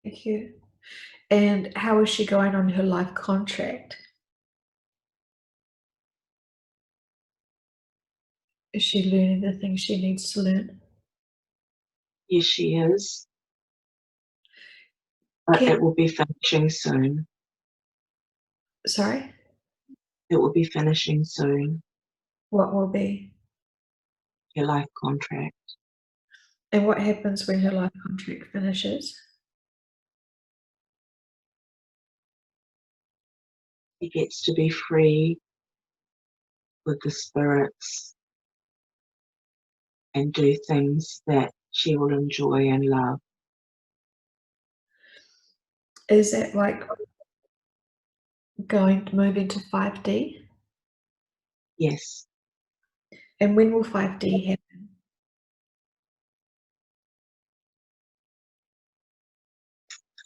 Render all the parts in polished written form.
Thank you. And how is she going on her life contract? Is she learning the things she needs to learn? Yes, she is, but Can it will be finishing soon. Sorry? It will be finishing soon, What will be? your life contract. And what happens when her life contract finishes? She gets to be free with the spirits and do things that she will enjoy and love. Is that like going to move into 5D? Yes, And when will 5D happen?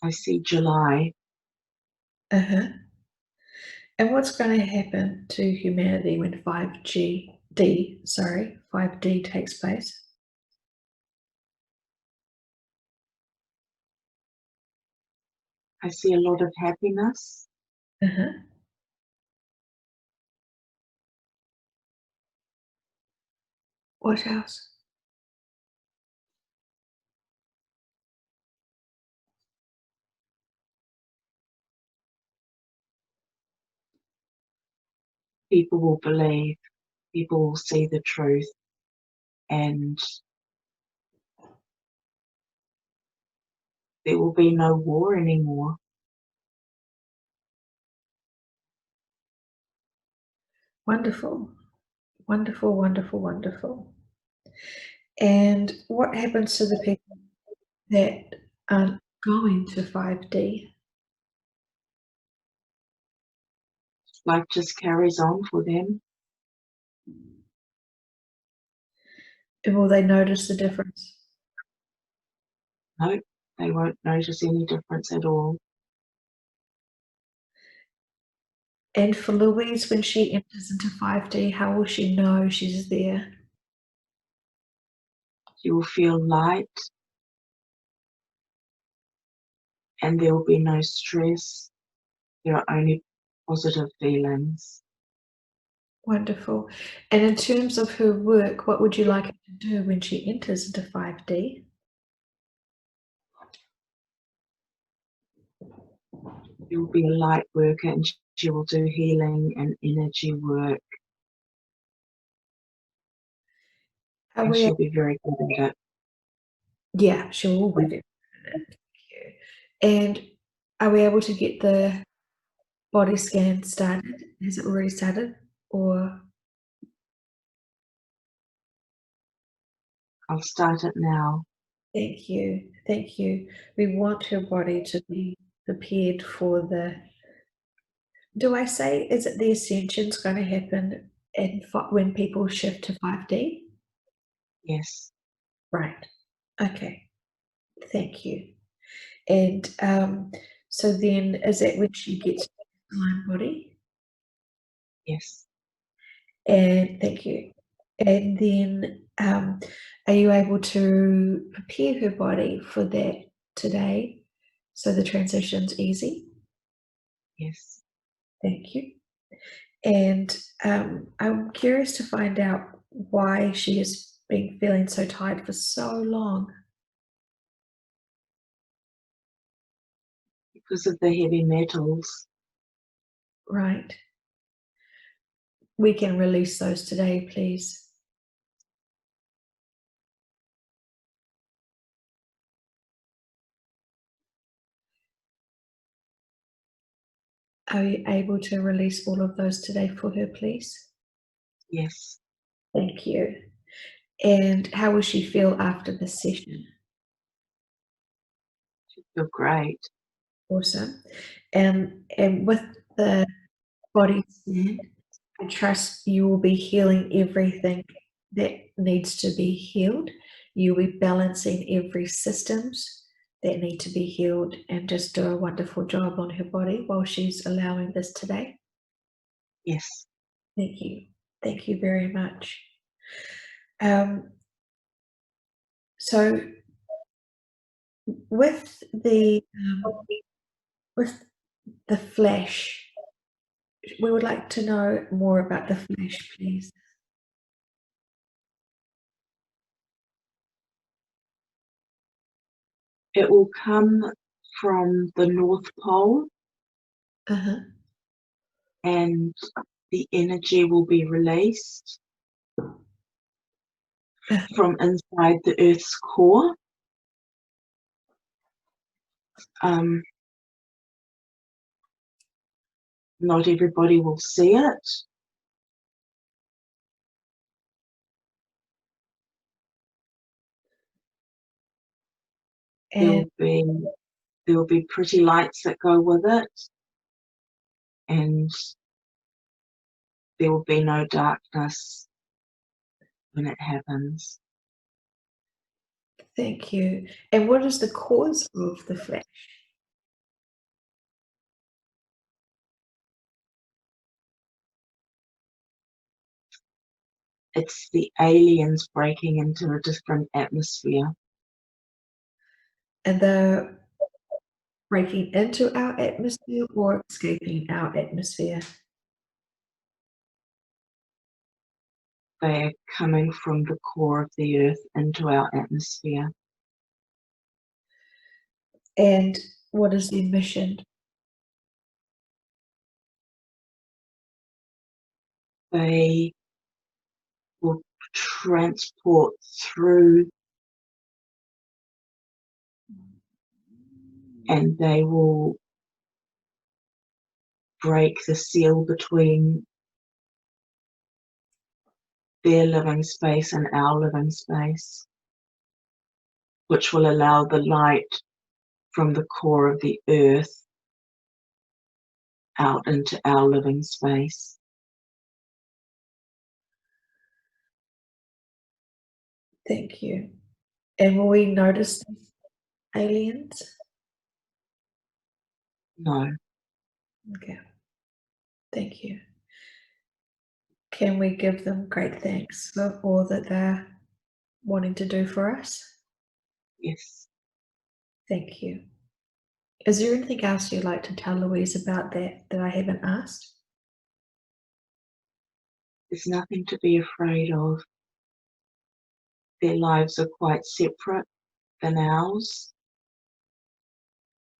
I see July. Uh-huh. And what's going to happen to humanity when 5D takes place? I see a lot of happiness. Uh-huh. What else? People will believe, people will see the truth, and there will be no war anymore. Wonderful. Wonderful, wonderful, wonderful. And what happens to the people that aren't going to 5D? Life just carries on for them. And will they notice the difference? No, they won't notice any difference at all. And for Louise, when she enters into 5D, how will she know she's there? You will feel light, and there will be no stress. There are only positive feelings. Wonderful. And in terms of her work, what would you like her to do when she enters into 5D? She will be a light worker, and she will do healing and energy work, Are and we, she'll be very good at it. yeah, she will be very good at it. Thank you. And are we able to get the body scan started? Has it already started? Or I'll start it now. thank you, thank you. We want her body to be prepared for the. Do I say is it the ascension's going to happen when people shift to 5D? Yes, Right. Okay. Thank you. And so then, is that when she gets the line body? yes, And thank you. And then, are you able to prepare her body for that today so the transition's easy? yes. Thank you. And I'm curious to find out why she has been feeling so tired for so long. Because of the heavy metals, Right. We can release those today, please. Are you able to release all of those today for her, please? yes, Thank you. And how will she feel after this session? feel great. Awesome. And with the body scan, I trust you will be healing everything that needs to be healed. You'll be balancing every systems that need to be healed and just do a wonderful job on her body while she's allowing this today. Yes, Thank you. Thank you very much. Um, so With with the flesh, we would like to know more about the flesh, please. It will come from the North Pole, Uh-huh. and the energy will be released from inside the Earth's core. Not everybody will see it. And There'll be pretty lights that go with it, and there will be no darkness when it happens. thank you. And what is the cause of the flesh? It's the aliens breaking into a different atmosphere. And they're breaking into our atmosphere or escaping our atmosphere? They are coming from the core of the Earth into our atmosphere. And what is their mission? They will transport through, and they will break the seal between their living space and our living space, which will allow the light from the core of the Earth out into our living space. Thank you. And will we notice these aliens? No, Okay. Thank you. Can we give them great thanks for all that they're wanting to do for us? yes, Thank you. Is there anything else you'd like to tell Louise about that I haven't asked? there's nothing to be afraid of. Their lives are quite separate than ours,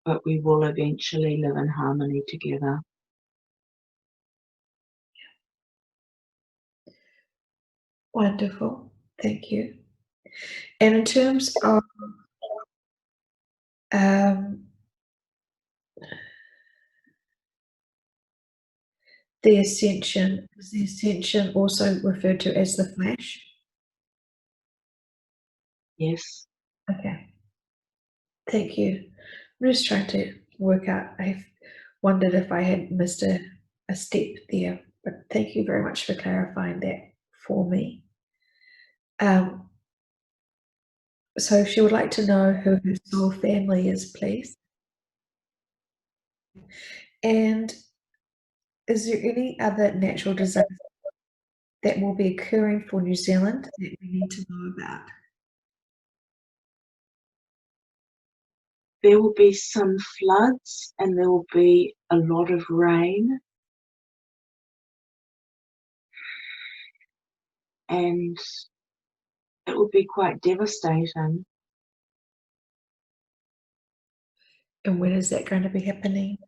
but we will eventually live in harmony together. Wonderful. Thank you. And in terms of um, the ascension, is the ascension also referred to as the flash? Yes, Okay. Thank you. I'm just trying to work out. I've wondered if I had missed a step there, but thank you very much for clarifying that for me. Um, so she would like to know who her soul family is, please. And is there any other natural disaster that will be occurring for New Zealand that we need to know about? there will be some floods and there will be a lot of rain, and it will be quite devastating. And when is that going to be happening?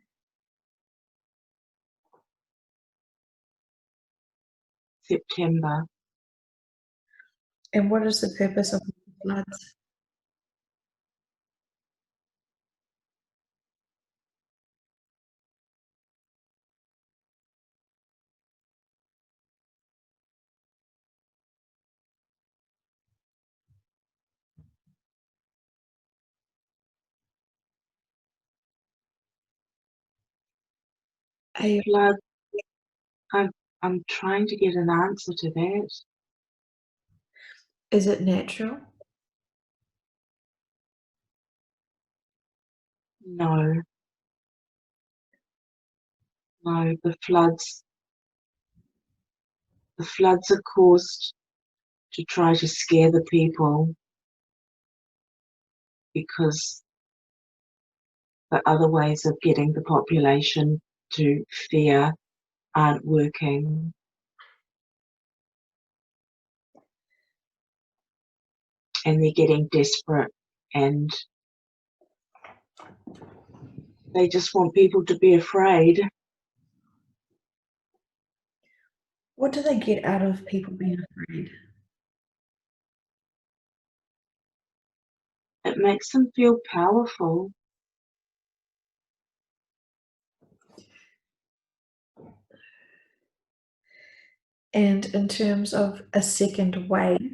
September. And what is the purpose of the floods? Are you, Flood, I'm trying to get an answer to that. is it natural? No, no, the floods are caused to try to scare the people because but other ways of getting the population to fear aren't working. And they're getting desperate, and they just want people to be afraid. What do they get out of people being afraid? It makes them feel powerful. And in terms of a second wave,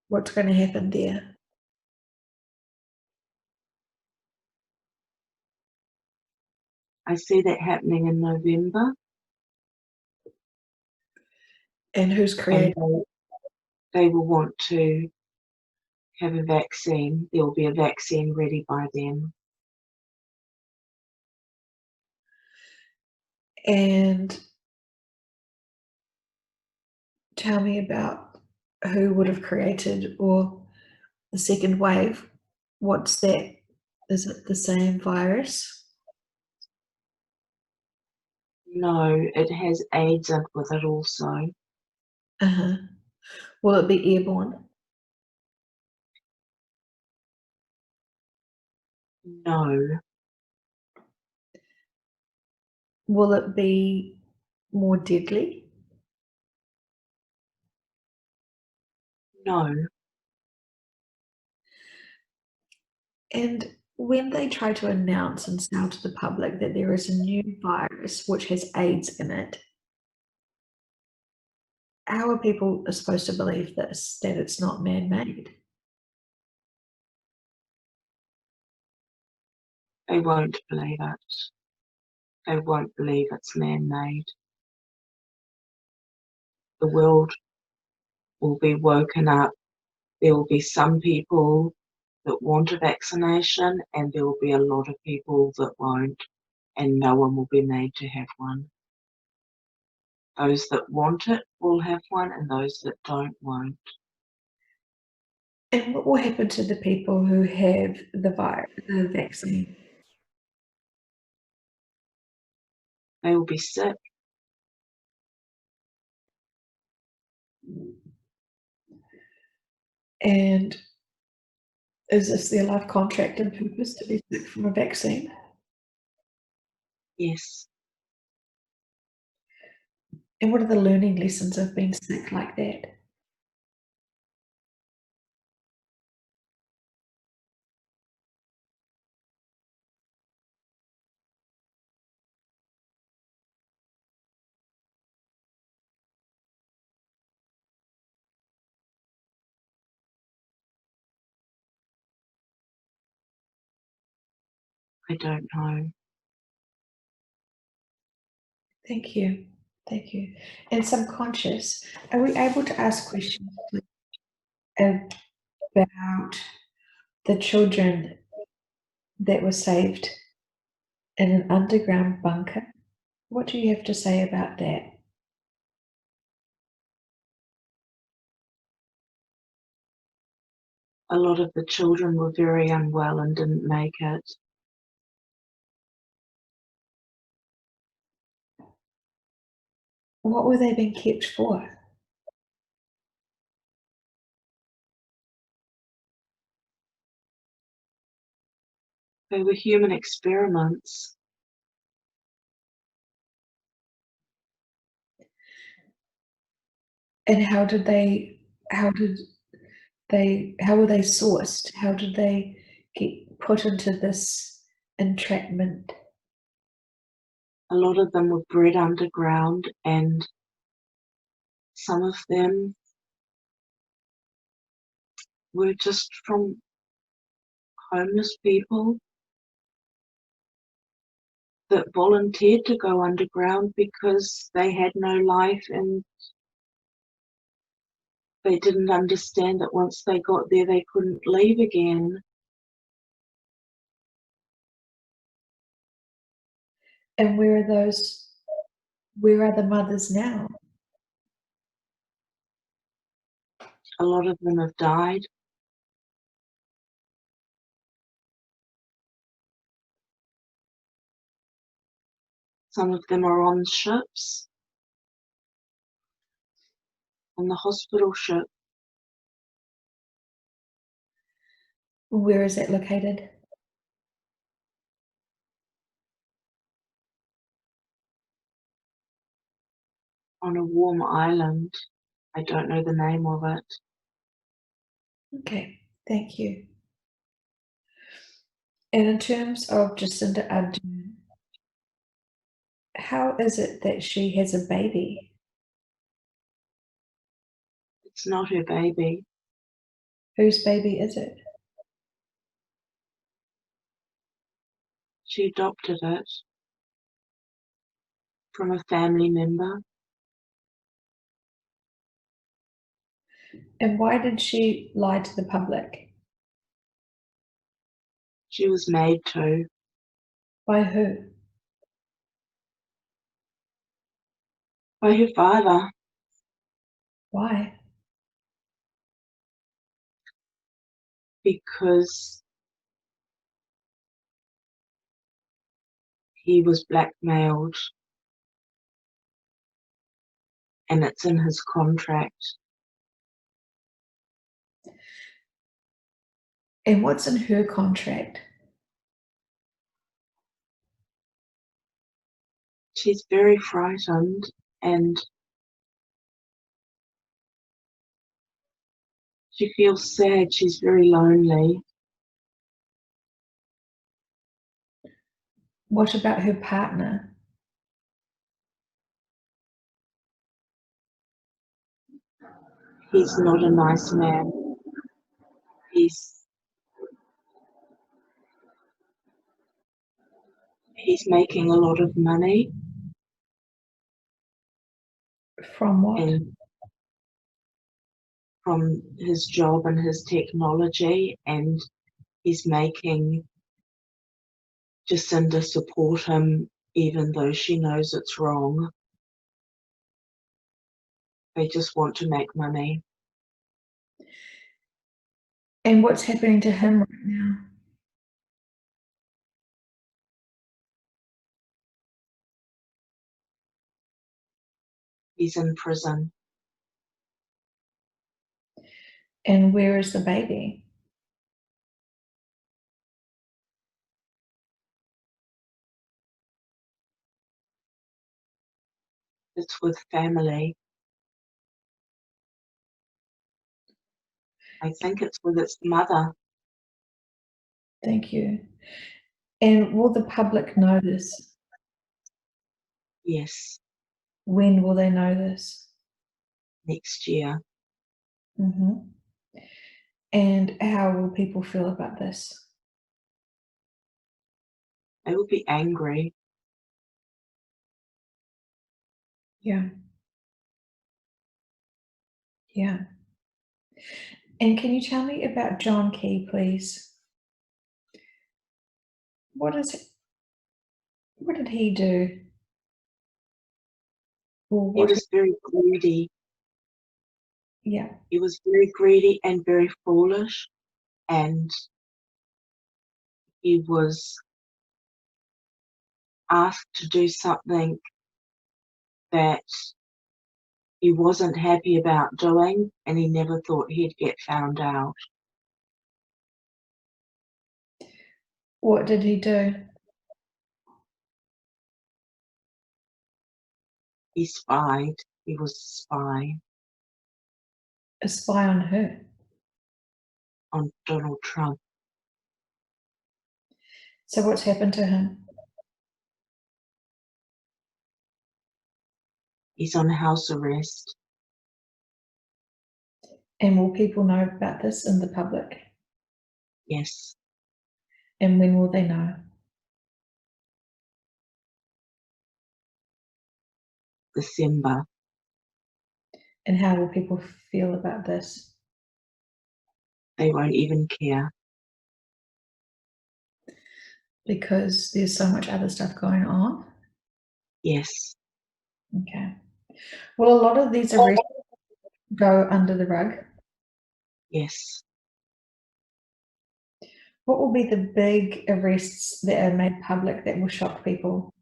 what's going to happen there? I see that happening in November. And who's And creating? they will want to have a vaccine. There will be a vaccine ready by then. And tell me about who would have created or the second wave. What's that? Is it the same virus? No, it has AIDS in with it also. Uh-huh. Will it be airborne? No, Will it be more deadly? no. And when they try to announce and sell to the public that there is a new virus which has AIDS in it, how are people supposed to believe this, that it's not man-made? They won't believe it. They won't believe it's man-made. The world will be woken up. There will be some people that want a vaccination, and there will be a lot of people that won't, and no one will be made to have one. Those that want it will have one, and those that don't won't. And what will happen to the people who have the vaccine? They will be sick. And is this their life contract and purpose to be sick from a vaccine? Yes, And what are the learning lessons of being sick like that? I don't know. Thank you. Thank you. And subconscious, are we able to ask questions about the children that were saved in an underground bunker? What do you have to say about that? A lot of the children were very unwell and didn't make it. What were they being kept for? They were human experiments. And how were they sourced? How did they get put into this entrapment? A lot of them were bred underground, and some of them were just from homeless people that volunteered to go underground because they had no life, and they didn't understand that once they got there they couldn't leave again. And where are the mothers now? A lot of them have died. Some of them are on ships, on the hospital ship. Where is that located? On a warm island. I don't know the name of it. Okay, thank you. And in terms of Jacinda Ardern, how is it that she has a baby? It's not her baby. Whose baby is it? She adopted it from a family member. And why did she lie to the public? She was made to. By who? By her father. Why? Because he was blackmailed, and it's in his contract. And what's in her contract? She's very frightened, and she feels sad. She's very lonely. What about her partner? He's not a nice man. He's making a lot of money, From what? and from his job and his technology, and he's making Jacinda support him even though she knows it's wrong. They just want to make money. And what's happening to him right now? He's in prison. And where is the baby? It's with family. I think it's with its mother. Thank you. And will the public know this? Yes, When will they know this? next year. Mm-hmm. And how will people feel about this? They will be angry. Yeah. Yeah. And can you tell me about John Key, please? What did he do? Or He what? was very greedy. Yeah. He was very greedy and very foolish, and he was asked to do something that he wasn't happy about doing, and he never thought he'd get found out. What did he do? He spied. He was a spy A spy on who? on Donald Trump. So what's happened to him? He's on house arrest. And will people know about this in the public? Yes, And when will they know? December. And how will people feel about this? They won't even care. Because there's so much other stuff going on. Yes. Okay. Well, a lot of these arrests go under the rug. Yes. What will be the big arrests that are made public that will shock people?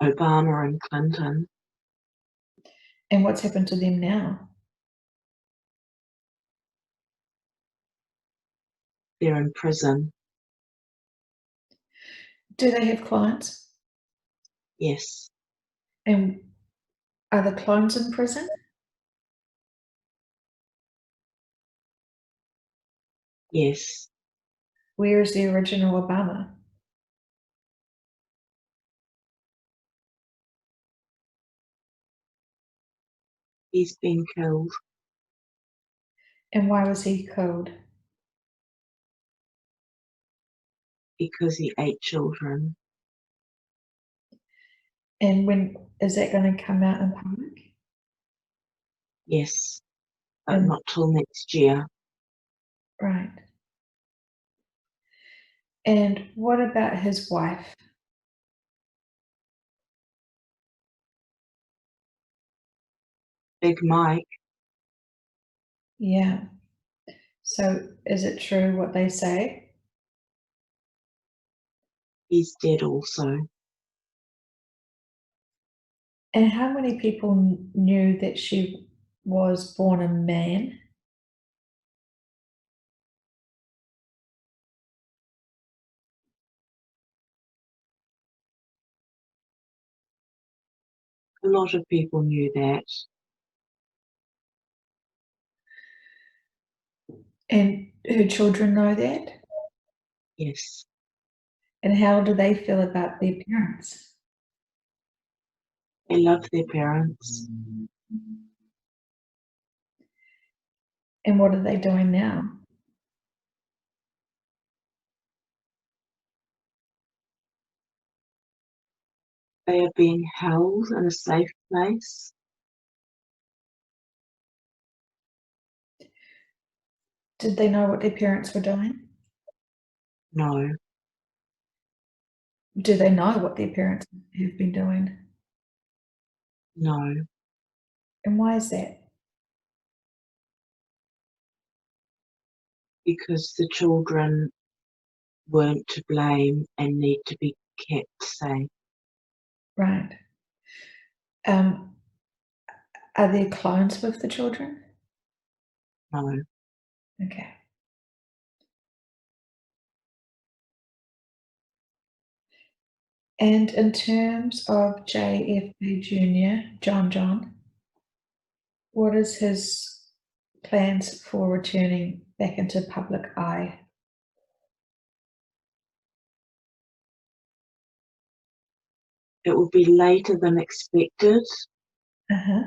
Obama and Clinton. And what's happened to them now? They're in prison. Do they have clients? Yes, And are the clones in prison? yes. Where is the original Obama? He's been killed And why was he killed? because he ate children. And when is that going to come out in public? Yes, but And not till next year. right. And what about his wife? Big Mike, Yeah. So is it true what they say? he's dead also. And how many people knew that she was born a man? A lot of people knew that. And her children know that? Yes, And how do they feel about their parents? they love their parents. And what are they doing now? They are being held in a safe place. Did they know what their parents were doing? No, Do they know what their parents have been doing? no, And why is that? because the children weren't to blame and need to be kept safe. Right. Um, are there clones with the children? No, Okay. And in terms of JFK Jr., John, what is his plans for returning back into public eye? it will be later than expected. Uh-huh.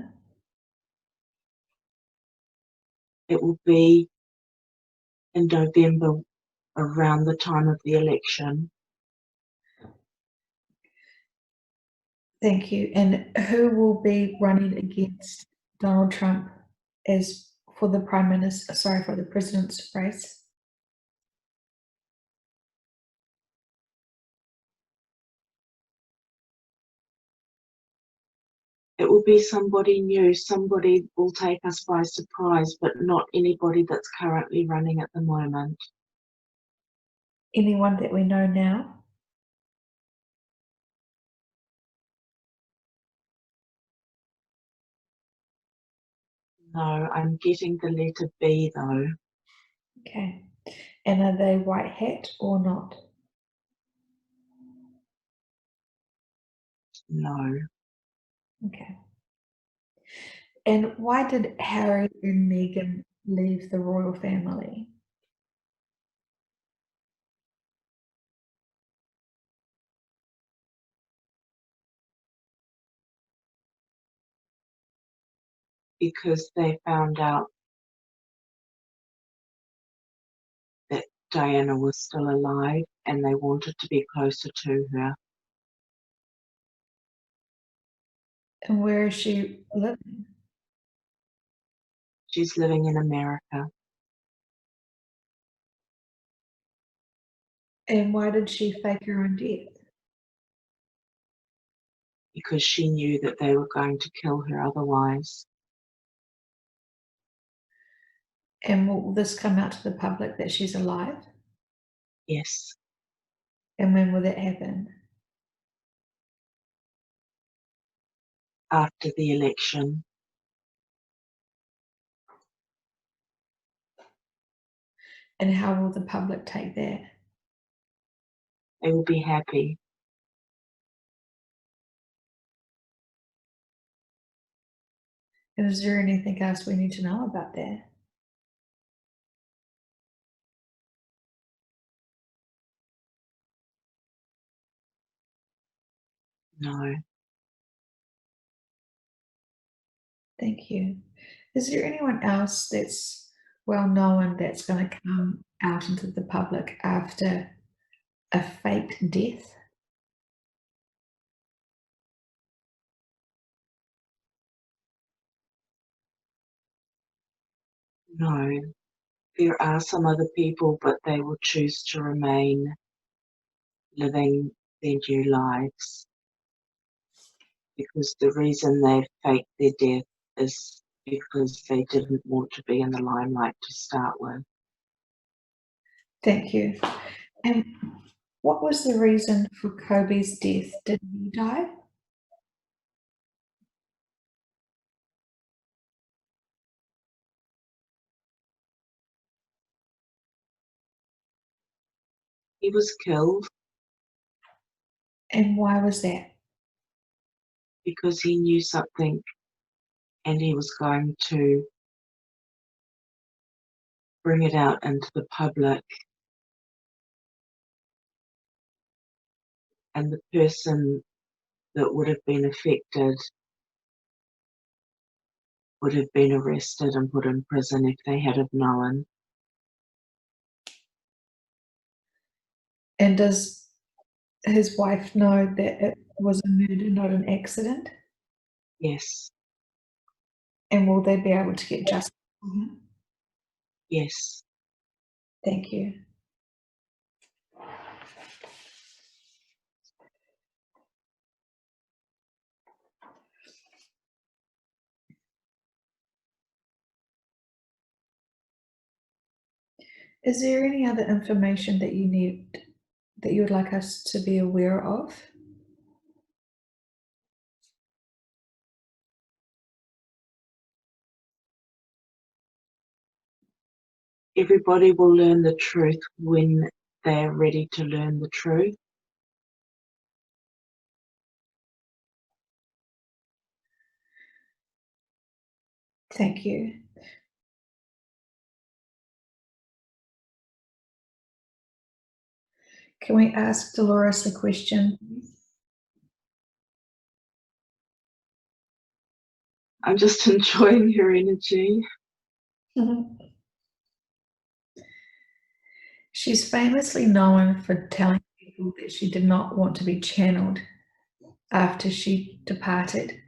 It will be in November around the time of the election. Thank you. And who will be running against Donald Trump as for the for the president's race? It will be somebody new, somebody will take us by surprise, but not anybody that's currently running at the moment. Anyone that we know now? No, I'm getting the letter B though. Okay. And are they white hat or not? No, Okay. And why did Harry and Meghan leave the royal family? because they found out that Diana was still alive and they wanted to be closer to her. And where is she living? She's living in America And why did she fake her own death? because she knew that they were going to kill her otherwise. And will this come out to the public that she's alive? Yes, And when will that happen? after the election. And how will the public take that? They will be happy. And is there anything else we need to know about that? No. Thank you. Is there anyone else that's well known that's going to come out into the public after a faked death? No. There are some other people, but they will choose to remain living their new lives, because the reason they faked their death is because they didn't want to be in the limelight to start with. Thank you. And what was the reason for Kobe's death? Did he die? He was killed And why was that? because he knew something and he was going to bring it out into the public, and the person that would have been affected would have been arrested and put in prison if they had have known. And does his wife know that it was a murder, not an accident? Yes, And will they be able to get justice for him? yes. Thank you. Is there any other information that you need, that you would like us to be aware of? Everybody will learn the truth when they are ready to learn the truth. Thank you. Can we ask Dolores a question? I'm just enjoying her energy. She's famously known for telling people that she did not want to be channeled after she departed.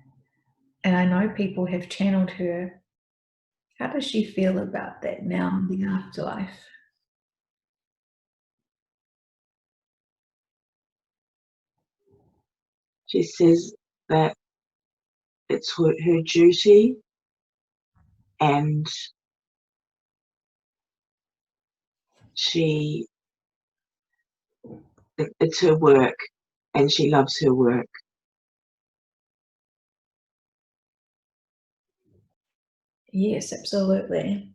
And I know people have channeled her. How does she feel about that now in the afterlife? She says that it's her duty, and it's her work, and she loves her work. Yes, absolutely.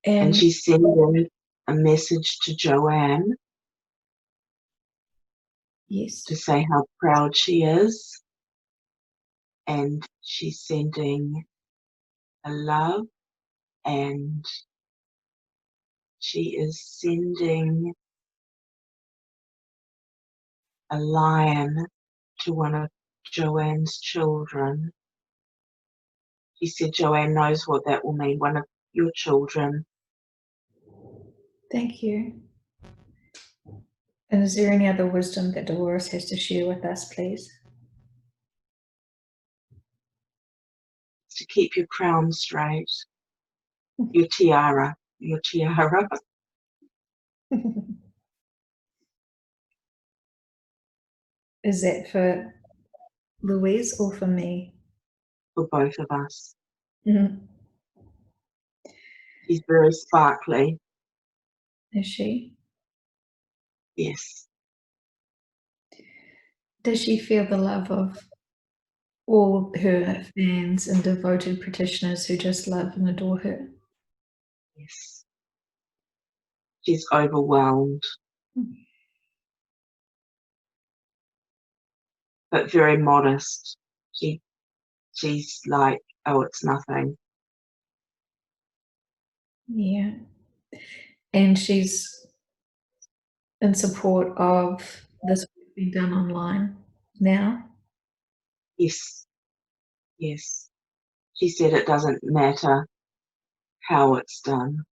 And And she's sending a message to Joanne yes, to say how proud she is, and she's sending a love, and she is sending a lion to one of Joanne's children. She said Joanne knows what that will mean, one of your children. thank you. And is there any other wisdom that Dolores has to share with us, please? To keep your crown straight, your tiara. Is that for Louise or for me? For both of us. Mhm. She's very sparkly. Is she? Yes. Does she feel the love of all her fans and devoted practitioners who just love and adore her. Yes. She's overwhelmed, but very modest. She's like, oh, it's nothing. Yeah. And she's in support of this being done online now. Yes, yes. She said it doesn't matter how it's done.